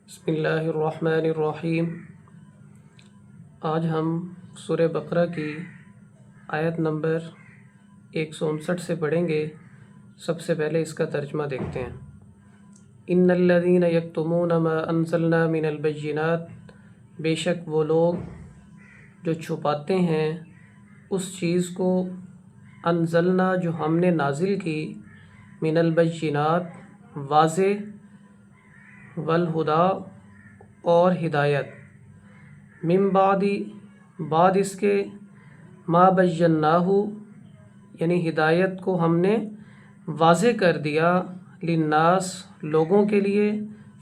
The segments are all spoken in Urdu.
بسم اللہ الرحمن الرحیم۔ آج ہم سورہ بقرہ کی آیت نمبر 159 سے پڑھیں گے۔ سب سے پہلے اس کا ترجمہ دیکھتے ہیں۔ ان الذین یکتمون ما انزلنا من البینات، بے شک وہ لوگ جو چھپاتے ہیں اس چیز کو انزلنا جو ہم نے نازل کی، من البینات واضح، والہدا اور ہدایت، من بعد اس کے، ما بیناہ یعنی ہدایت کو ہم نے واضح کر دیا، للناس لوگوں کے لیے،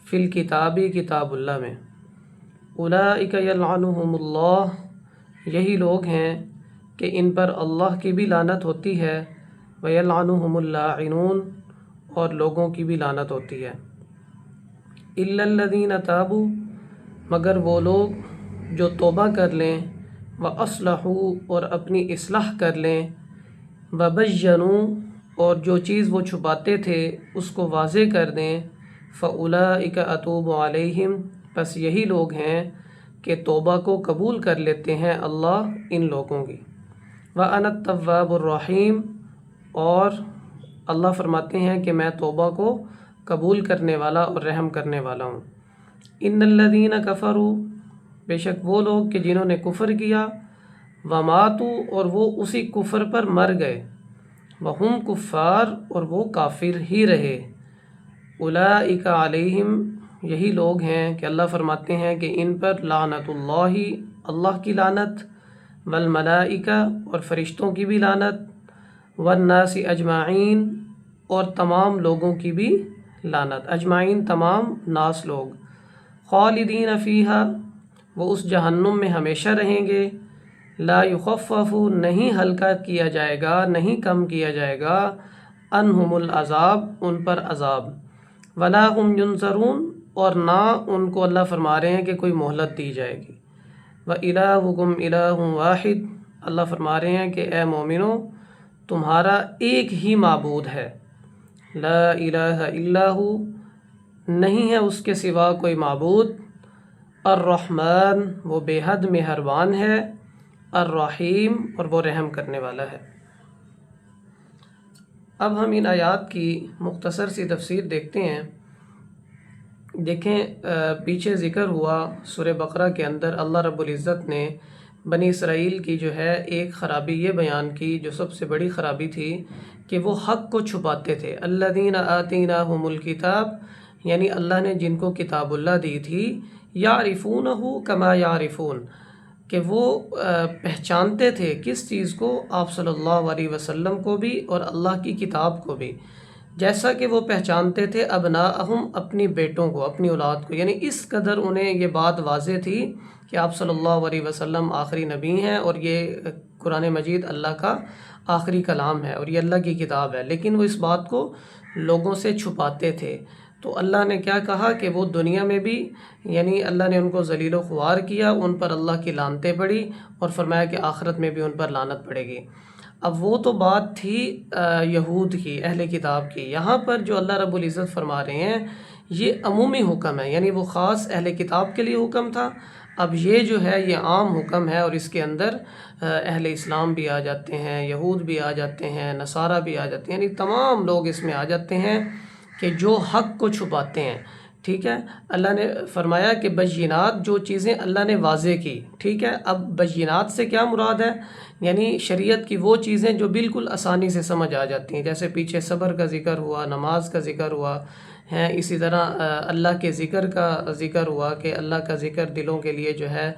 فی الکتاب کتاب اللہ میں، اولئک یلعنہم اللہ یہی لوگ ہیں کہ ان پر اللہ کی بھی لعنت ہوتی ہے، ویلعنہم اللاعنون اور لوگوں کی بھی لعنت ہوتی ہے، الا الذین تابوا مگر وہ لوگ جو توبہ کر لیں، واصلحوا اور اپنی اصلاح کر لیں، وبینوا اور جو چیز وہ چھپاتے تھے اس کو واضح کر دیں، فاولئک اتوب علیہم پس یہی لوگ ہیں کہ توبہ کو قبول کر لیتے ہیں اللہ ان لوگوں کی، وانا التواب الرحیم اور اللہ فرماتے ہیں کہ میں توبہ کو قبول کرنے والا اور رحم کرنے والا ہوں۔ ان الذین کفروا بے شک وہ لوگ کہ جنہوں نے کفر کیا، وماتوا اور وہ اسی کفر پر مر گئے، وہم کفار اور وہ کافر ہی رہے، اولئک علیہم یہی لوگ ہیں کہ اللہ فرماتے ہیں کہ ان پر لعنت اللہ اللہ کی لعنت، والملائکہ اور فرشتوں کی بھی لعنت، والناس اجمعین اور تمام لوگوں کی بھی لعنت، اجمعین تمام ناس لوگ، خالدین فیہا وہ اس جہنم میں ہمیشہ رہیں گے، لا یخفف نہیں ہلکا کیا جائے گا، نہیں کم کیا جائے گا، عنہم العذاب ان پر عذاب، ولا هم ینظرون اور نہ ان کو اللہ فرما رہے ہیں کہ کوئی مہلت دی جائے گی، وَإِلَٰهُكُمْ إِلَٰهٌ وَاحِدٌ اللہ فرما رہے ہیں کہ اے مومنو تمہارا ایک ہی معبود ہے، لا الہ الا ہو نہیں ہے اس کے سوا کوئی معبود، الرحمن وہ بے حد مہربان ہے، الرحیم اور وہ رحم کرنے والا ہے۔ اب ہم ان آیات کی مختصر سی تفسیر دیکھتے ہیں۔ دیکھیں پیچھے ذکر ہوا سورہ بقرہ کے اندر اللہ رب العزت نے بنی اسرائیل کی جو ہے ایک خرابی یہ بیان کی جو سب سے بڑی خرابی تھی کہ وہ حق کو چھپاتے تھے، الذین آتیناہم الکتاب یعنی اللہ نے جن کو کتاب اللہ دی تھی، یعرفونہ کما یعرفون کہ وہ پہچانتے تھے کس چیز کو، آپ صلی اللہ علیہ وسلم کو بھی اور اللہ کی کتاب کو بھی، جیسا کہ وہ پہچانتے تھے ابناءہم اپنی بیٹوں کو، اپنی اولاد کو، یعنی اس قدر انہیں یہ بات واضح تھی کہ آپ صلی اللہ علیہ وسلم آخری نبی ہیں اور یہ قرآن مجید اللہ کا آخری کلام ہے اور یہ اللہ کی کتاب ہے، لیکن وہ اس بات کو لوگوں سے چھپاتے تھے۔ تو اللہ نے کیا کہا کہ وہ دنیا میں بھی یعنی اللہ نے ان کو ذلیل و خوار کیا، ان پر اللہ کی لعنتیں پڑی اور فرمایا کہ آخرت میں بھی ان پر لعنت پڑے گی۔ اب وہ تو بات تھی یہود کی، اہل کتاب کی، یہاں پر جو اللہ رب العزت فرما رہے ہیں یہ عمومی حکم ہے، یعنی وہ خاص اہل کتاب کے لیے حکم تھا، اب یہ جو ہے یہ عام حکم ہے اور اس کے اندر اہل اسلام بھی آ جاتے ہیں، یہود بھی آ جاتے ہیں، نصارہ بھی آ جاتے ہیں، یعنی تمام لوگ اس میں آ جاتے ہیں کہ جو حق کو چھپاتے ہیں۔ ٹھیک ہے، اللہ نے فرمایا کہ بینات جو چیزیں اللہ نے واضح کی، ٹھیک ہے، اب بینات سے کیا مراد ہے، یعنی شریعت کی وہ چیزیں جو بالکل آسانی سے سمجھ آ جاتی ہیں، جیسے پیچھے صبر کا ذکر ہوا، نماز کا ذکر ہوا ہے، اسی طرح اللہ کے ذکر کا ذکر ہوا کہ اللہ کا ذکر دلوں کے لیے جو ہے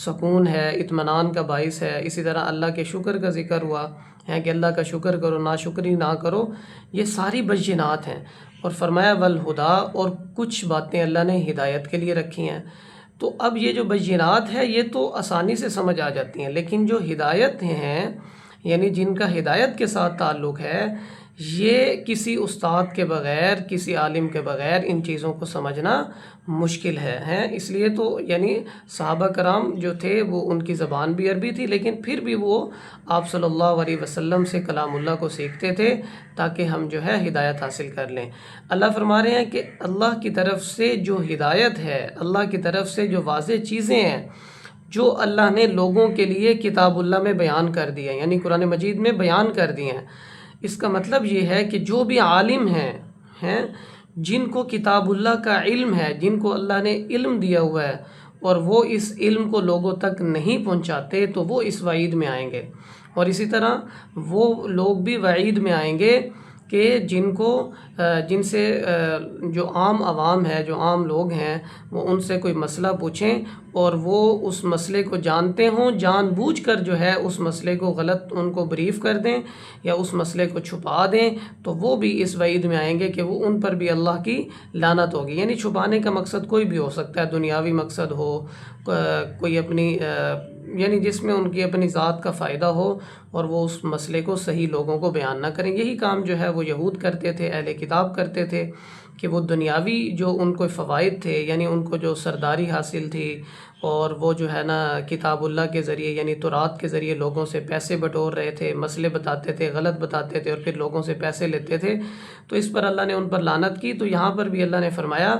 سکون ہے، اطمینان کا باعث ہے، اسی طرح اللہ کے شکر کا ذکر ہوا ہے کہ اللہ کا شکر کرو، ناشکری نہ کرو، یہ ساری بینات ہیں، اور فرمایا والہدا اور کچھ باتیں اللہ نے ہدایت کے لیے رکھی ہیں۔ تو اب یہ جو بینات ہے یہ تو آسانی سے سمجھ آ جاتی ہیں، لیکن جو ہدایت ہیں یعنی جن کا ہدایت کے ساتھ تعلق ہے یہ کسی استاد کے بغیر، کسی عالم کے بغیر ان چیزوں کو سمجھنا مشکل ہے اس لیے تو یعنی صحابہ کرام جو تھے وہ ان کی زبان بھی عربی تھی، لیکن پھر بھی وہ آپ صلی اللہ علیہ وسلم سے کلام اللہ کو سیکھتے تھے تاکہ ہم جو ہے ہدایت حاصل کر لیں۔ اللہ فرما رہے ہیں کہ اللہ کی طرف سے جو ہدایت ہے، اللہ کی طرف سے جو واضح چیزیں ہیں جو اللہ نے لوگوں کے لیے کتاب اللہ میں بیان کر دی ہیں، یعنی قرآن مجید میں بیان کر دی ہیں، اس کا مطلب یہ ہے کہ جو بھی عالم ہیں جن کو کتاب اللہ کا علم ہے، جن کو اللہ نے علم دیا ہوا ہے اور وہ اس علم کو لوگوں تک نہیں پہنچاتے، تو وہ اس وعید میں آئیں گے۔ اور اسی طرح وہ لوگ بھی وعید میں آئیں گے کہ جن سے جو عام عوام ہے، جو عام لوگ ہیں، وہ ان سے کوئی مسئلہ پوچھیں اور وہ اس مسئلے کو جانتے ہوں، جان بوجھ کر جو ہے اس مسئلے کو غلط ان کو بریف کر دیں یا اس مسئلے کو چھپا دیں، تو وہ بھی اس وعید میں آئیں گے کہ وہ ان پر بھی اللہ کی لعنت ہوگی۔ یعنی چھپانے کا مقصد کوئی بھی ہو سکتا ہے، دنیاوی مقصد ہو، کوئی اپنی یعنی جس میں ان کی اپنی ذات کا فائدہ ہو اور وہ اس مسئلے کو صحیح لوگوں کو بیان نہ کریں۔ یہی کام جو ہے وہ یہود کرتے تھے، اہل کتاب کرتے تھے کہ وہ دنیاوی جو ان کو فوائد تھے، یعنی ان کو جو سرداری حاصل تھی اور وہ جو ہے نا کتاب اللہ کے ذریعے یعنی تورات کے ذریعے لوگوں سے پیسے بٹور رہے تھے، مسئلے بتاتے تھے، غلط بتاتے تھے اور پھر لوگوں سے پیسے لیتے تھے، تو اس پر اللہ نے ان پر لعنت کی۔ تو یہاں پر بھی اللہ نے فرمایا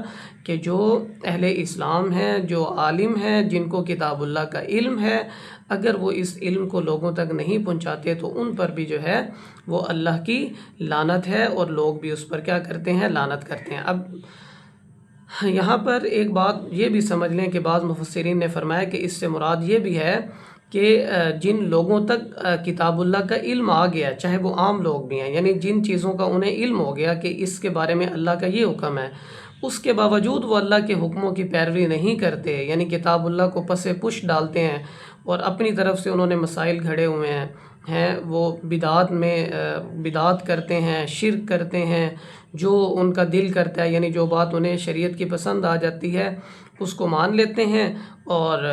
کہ جو اہل اسلام ہیں، جو عالم ہیں، جن کو کتاب اللہ کا علم ہے، اگر وہ اس علم کو لوگوں تک نہیں پہنچاتے تو ان پر بھی جو ہے وہ اللہ کی لعنت ہے، اور لوگ بھی اس پر کیا کرتے ہیں؟ لعنت کرتے ہیں۔ اب یہاں پر ایک بات یہ بھی سمجھ لیں کہ بعض مفسرین نے فرمایا کہ اس سے مراد یہ بھی ہے کہ جن لوگوں تک کتاب اللہ کا علم آ گیا، چاہے وہ عام لوگ بھی ہیں، یعنی جن چیزوں کا انہیں علم ہو گیا کہ اس کے بارے میں اللہ کا یہ حکم ہے، اس کے باوجود وہ اللہ کے حکموں کی پیروی نہیں کرتے، یعنی کتاب اللہ کو پس پش ڈالتے ہیں اور اپنی طرف سے انہوں نے مسائل گھڑے ہوئے ہیں، وہ بدعات کرتے ہیں، شرک کرتے ہیں، جو ان کا دل کرتا ہے، یعنی جو بات انہیں شریعت کی پسند آ جاتی ہے اس کو مان لیتے ہیں، اور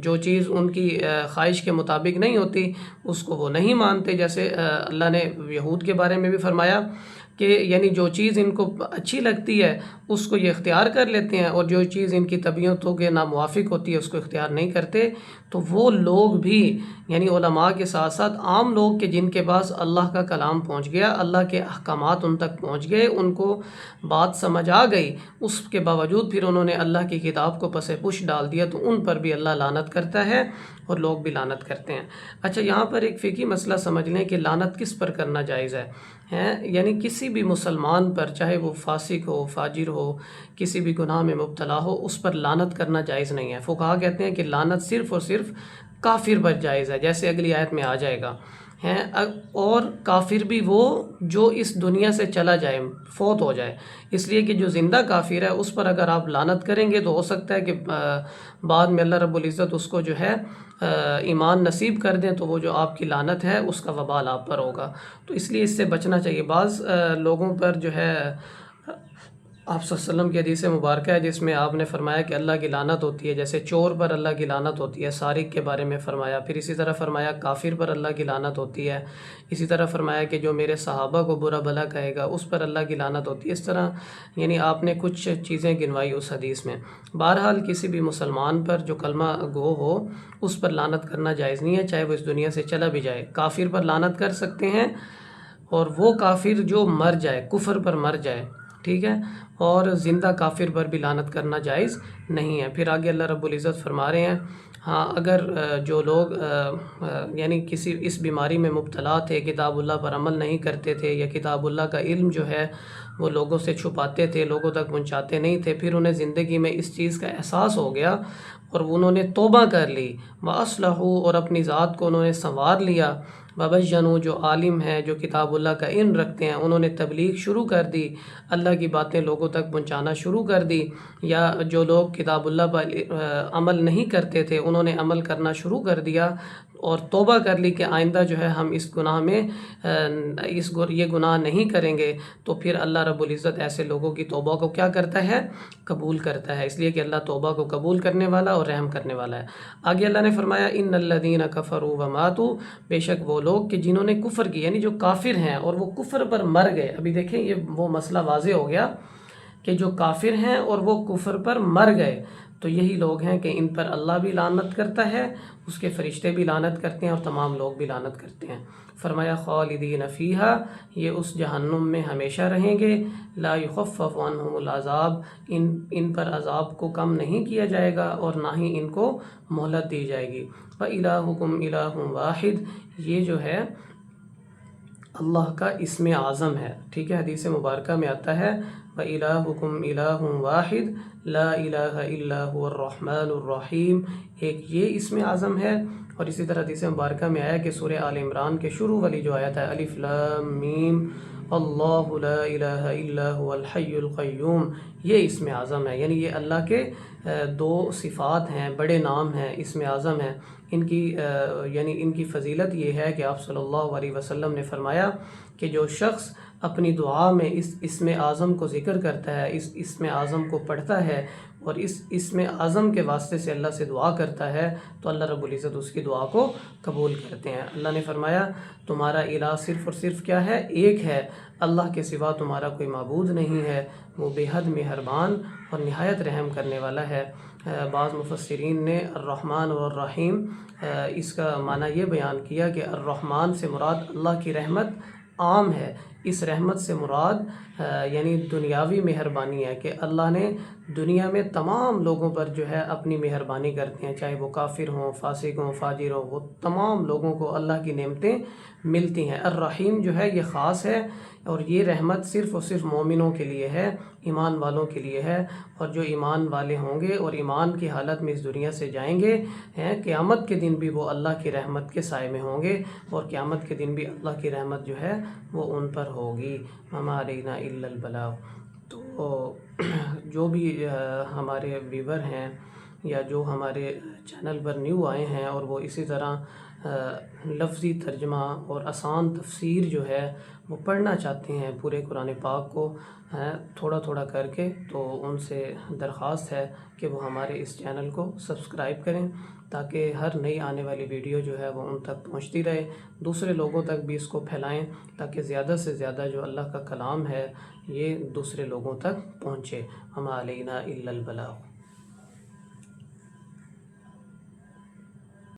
جو چیز ان کی خواہش کے مطابق نہیں ہوتی اس کو وہ نہیں مانتے۔ جیسے اللہ نے یہود کے بارے میں بھی فرمایا کہ یعنی جو چیز ان کو اچھی لگتی ہے اس کو یہ اختیار کر لیتے ہیں، اور جو چیز ان کی طبیعتوں کے ناموافق ہوتی ہے اس کو اختیار نہیں کرتے۔ تو وہ لوگ بھی یعنی علماء کے ساتھ ساتھ عام لوگ کہ جن کے پاس اللہ کا کلام پہنچ گیا، اللہ کے احکامات ان تک پہنچ گئے، ان کو بات سمجھ آ گئی، اس کے باوجود پھر انہوں نے اللہ کی کتاب کو پس پش ڈال دیا، تو ان پر بھی اللہ لعنت کرتا ہے اور لوگ بھی لعنت کرتے ہیں۔ اچھا، یہاں پر ایک فقہی مسئلہ سمجھ لیں کہ لعنت کس پر کرنا جائز ہے، یعنی کسی بھی مسلمان پر، چاہے وہ فاسق ہو، فاجر ہو، کسی بھی گناہ میں مبتلا ہو، اس پر لعنت کرنا جائز نہیں ہے۔ فقہا کہتے ہیں کہ لعنت صرف اور صرف کافر پر جائز ہے، جیسے اگلی آیت میں آ جائے گا، اور کافر بھی وہ جو اس دنیا سے چلا جائے، فوت ہو جائے، اس لیے کہ جو زندہ کافر ہے اس پر اگر آپ لعنت کریں گے تو ہو سکتا ہے کہ بعد میں اللہ رب العزت اس کو جو ہے ایمان نصیب کر دیں، تو وہ جو آپ کی لعنت ہے اس کا وبال آپ پر ہوگا، تو اس لیے اس سے بچنا چاہیے۔ بعض لوگوں پر جو ہے آپ صلی اللہ علیہ وسلم کی حدیث مبارکہ ہے جس میں آپ نے فرمایا کہ اللہ کی لعنت ہوتی ہے، جیسے چور پر اللہ کی لعنت ہوتی ہے، سارق کے بارے میں فرمایا، پھر اسی طرح فرمایا کافر پر اللہ کی لعنت ہوتی ہے، اسی طرح فرمایا کہ جو میرے صحابہ کو برا بھلا کہے گا اس پر اللہ کی لعنت ہوتی ہے۔ اس طرح یعنی آپ نے کچھ چیزیں گنوائی اس حدیث میں۔ بہرحال کسی بھی مسلمان پر جو کلمہ گو ہو اس پر لعنت کرنا جائز نہیں ہے، چاہے وہ اس دنیا سے چلا بھی جائے۔ کافر پر لعنت کر سکتے ہیں، اور وہ کافر جو مر جائے، کفر پر مر جائے، ٹھیک ہے، اور زندہ کافر پر بھی لعنت کرنا جائز نہیں ہے۔ پھر آگے اللہ رب العزت فرما رہے ہیں، ہاں اگر جو لوگ یعنی کسی اس بیماری میں مبتلا تھے، کتاب اللہ پر عمل نہیں کرتے تھے، یا کتاب اللہ کا علم جو ہے وہ لوگوں سے چھپاتے تھے، لوگوں تک پہنچاتے نہیں تھے، پھر انہیں زندگی میں اس چیز کا احساس ہو گیا اور انہوں نے توبہ کر لی، وَأَصْلَحُوا، اور اپنی ذات کو انہوں نے سنوار لیا، وَبَيَّنُوا، جو عالم ہیں، جو کتاب اللہ کا علم رکھتے ہیں، انہوں نے تبلیغ شروع کر دی، اللہ کی باتیں لوگوں تک پہنچانا شروع کر دی، یا جو لوگ کتاب اللہ پر عمل نہیں کرتے تھے انہوں نے عمل کرنا شروع کر دیا، اور توبہ کر لی کہ آئندہ جو ہے ہم اس گناہ میں یہ گناہ نہیں کریں گے، تو پھر اللہ رب العزت ایسے لوگوں کی توبہ کو کیا کرتا ہے؟ قبول کرتا ہے، اس لیے کہ اللہ توبہ کو قبول کرنے والا اور رحم کرنے والا ہے۔ آگے اللہ نے فرمایا ان الذین کفروا وماتوا، بے شک وہ لوگ کہ جنہوں نے کفر کی، یعنی جو کافر ہیں اور وہ کفر پر مر گئے۔ ابھی دیکھیں یہ وہ مسئلہ واضح ہو گیا کہ جو کافر ہیں اور وہ کفر پر مر گئے، تو یہی لوگ ہیں کہ ان پر اللہ بھی لعنت کرتا ہے، اس کے فرشتے بھی لعنت کرتے ہیں اور تمام لوگ بھی لعنت کرتے ہیں۔ فرمایا خالدین فیہا، یہ اس جہنم میں ہمیشہ رہیں گے، لا یخفف عنہم العذاب، ان پر عذاب کو کم نہیں کیا جائے گا اور نہ ہی ان کو مہلت دی جائے گی۔ وَإِلَٰهُكُمْ إِلَٰهٌ وَاحِدٌ، یہ جو ہے اللہ کا اسم اعظم ہے، ٹھیک ہے، حدیث مبارکہ میں آتا ہے وَإِلَٰهُكُمْ إِلَٰهٌ وَاحِدٌ لَا إِلَٰهَ إِلَّا هُوَ الرَّحْمَٰنُ الرَّحِيمُ، ایک یہ اسم اعظم ہے۔ اور اسی طرح حدیث مبارکہ میں آیا کہ سورہ آل عمران کے شروع والی جو آیت ہے الف لام میم اللہ لا الہ الا هو الحی القیوم، یہ اسم اعظم ہے، یعنی یہ اللہ کے دو صفات ہیں، بڑے نام ہیں، اسم اعظم ہیں۔ ان کی یعنی ان کی فضیلت یہ ہے کہ آپ صلی اللہ علیہ وسلم نے فرمایا کہ جو شخص اپنی دعا میں اس اسم اعظم کو ذکر کرتا ہے، اس اسم اعظم کو پڑھتا ہے اور اس اسم اعظم کے واسطے سے اللہ سے دعا کرتا ہے، تو اللہ رب العزت اس کی دعا کو قبول کرتے ہیں۔ اللہ نے فرمایا تمہارا الہ صرف اور صرف کیا ہے؟ ایک ہے، اللہ کے سوا تمہارا کوئی معبود نہیں ہے، وہ بے حد مہربان اور نہایت رحم کرنے والا ہے۔ بعض مفسرین نے الرحمن اور الرحیم اس کا معنی یہ بیان کیا کہ الرحمن سے مراد اللہ کی رحمت عام ہے، اس رحمت سے مراد یعنی دنیاوی مہربانی ہے کہ اللہ نے دنیا میں تمام لوگوں پر جو ہے اپنی مہربانی کرتے ہیں، چاہے وہ کافر ہوں، فاسق ہوں، فاجر ہوں، وہ تمام لوگوں کو اللہ کی نعمتیں ملتی ہیں۔ الرحیم جو ہے یہ خاص ہے اور یہ رحمت صرف اور صرف مومنوں کے لیے ہے، ایمان والوں کے لیے ہے، اور جو ایمان والے ہوں گے اور ایمان کی حالت میں اس دنیا سے جائیں گے، قیامت کے دن بھی وہ اللہ کی رحمت کے سائے میں ہوں گے اور قیامت کے دن بھی اللہ کی رحمت جو ہے وہ ان پر ہوگی۔ وما علینا الا البلاغ۔ تو جو بھی ہمارے ویور ہیں یا جو ہمارے چینل پر نیو آئے ہیں اور وہ اسی طرح لفظی ترجمہ اور آسان تفسیر جو ہے وہ پڑھنا چاہتے ہیں پورے قرآن پاک کو تھوڑا تھوڑا کر کے، تو ان سے درخواست ہے کہ وہ ہمارے اس چینل کو سبسکرائب کریں تاکہ ہر نئی آنے والی ویڈیو جو ہے وہ ان تک پہنچتی رہے، دوسرے لوگوں تک بھی اس کو پھیلائیں تاکہ زیادہ سے زیادہ جو اللہ کا کلام ہے یہ دوسرے لوگوں تک پہنچے۔ وما علینا الا البلاغ۔